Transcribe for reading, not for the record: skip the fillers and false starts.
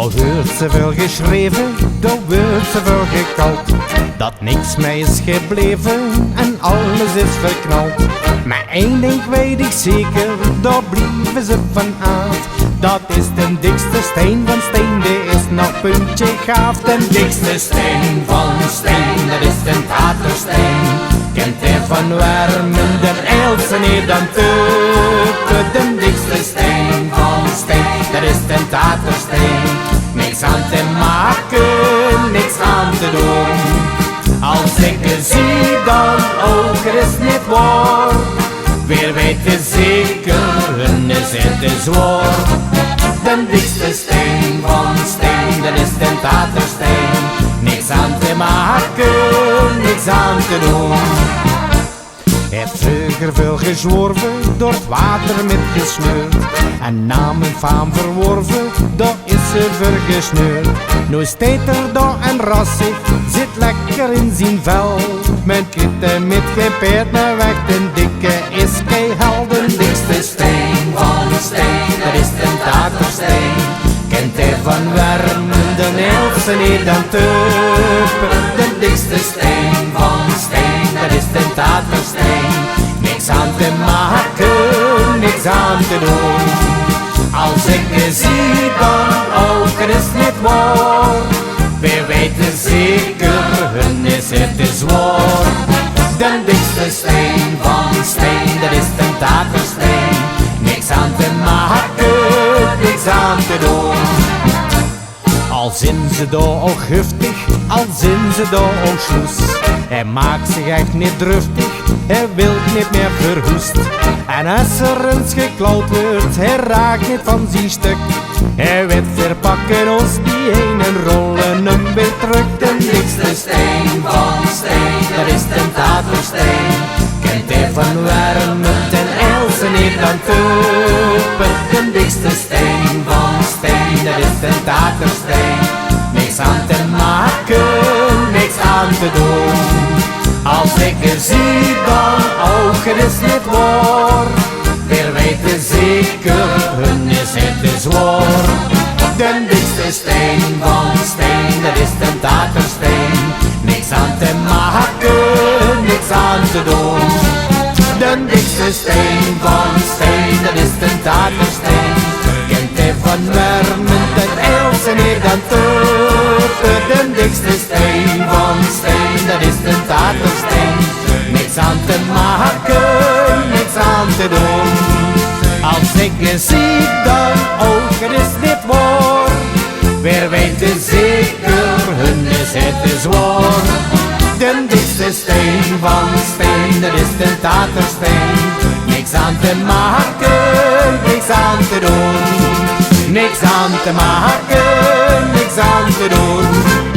Al wordt zoveel geschreven, dan wordt zoveel gekald, dat niks mij is gebleven en alles is verknald. Maar één ding weet ik zeker, daar blieven ze van aard. Dat is de dikste steen van steen, die is nog puntje gaaf. De dikste steen van steen, dat is de Tatersteen. Kent hij van Wermen, den Eilse neer dan Teupen. De dikste steen van steen, dat is de Tatersteen. Niks aan te maken, niks aan te doen. Als ik het zie, dan ook er is niet waar. Weer weet het zeker, en is het te zwaar. De dikste steen van steen, dat is de Tatersteen. Niks aan te maken, niks aan te doen. Heeft vroeger veel gezworven, door het water met gesmeurd. En naam en faam verworven, daar is ze vergesneurd. Nu steekt er daar een rassig, zit lekker in zijn vel. Met kitten met geen peert, maar weg de dikke is keihel. De dikste steen van steen, dat is de Tatersteen. Kent hij van Wermen, de Eilse neer dan Teupen. De dikste steen van steen, dat is de Tatersteen. Niks aan te maken, niks aan te doen. Als ik het zie, dan ook er is niet waar. We weten zeker, hun is het te zwaar. De dikste steen van steen, dat is de Tatersteen. Niks aan te maken, niks aan te doen. Al zijn ze daar al giftig, al zijn ze daar al sloes. Hij maakt zich echt niet druftig, hij wil niet meer verhoest. En als er eens geklauwd wordt, hij raakt niet van zijn stuk. Hij weet verpakken ons die heen en rollen hem weer terug. De dikste steen van steen, dat is de Tatersteen. Kent hij van Wermen, ten Eilse neer dan Teupen. De dikste steen van steen, dat is de Tatersteen. Niks aan te maken, niks aan te doen. Als ik het zie, dan ook er is niet waar. Weer weten zeker, hun is het te zwaar. De dikste steen van steen, dat is de Tatersteen. Niks aan te maken, niks aan te doen. De dikste steen van steen, dat is de Tatersteen. Kent hij van Wermen, ten Eilse neer dan Teupen. De dikste steen van steen, dat is de Tatersteen. Niks aan te maken, niks aan te doen. Als ik het zie, dan ook er is niet waar. Weer weten zeker, hun is het te zwaar. De dikste steen van steen, dat is de Tatersteen. Niks aan te maken, niks aan te doen. Niks aan te maken, niks aan te doen.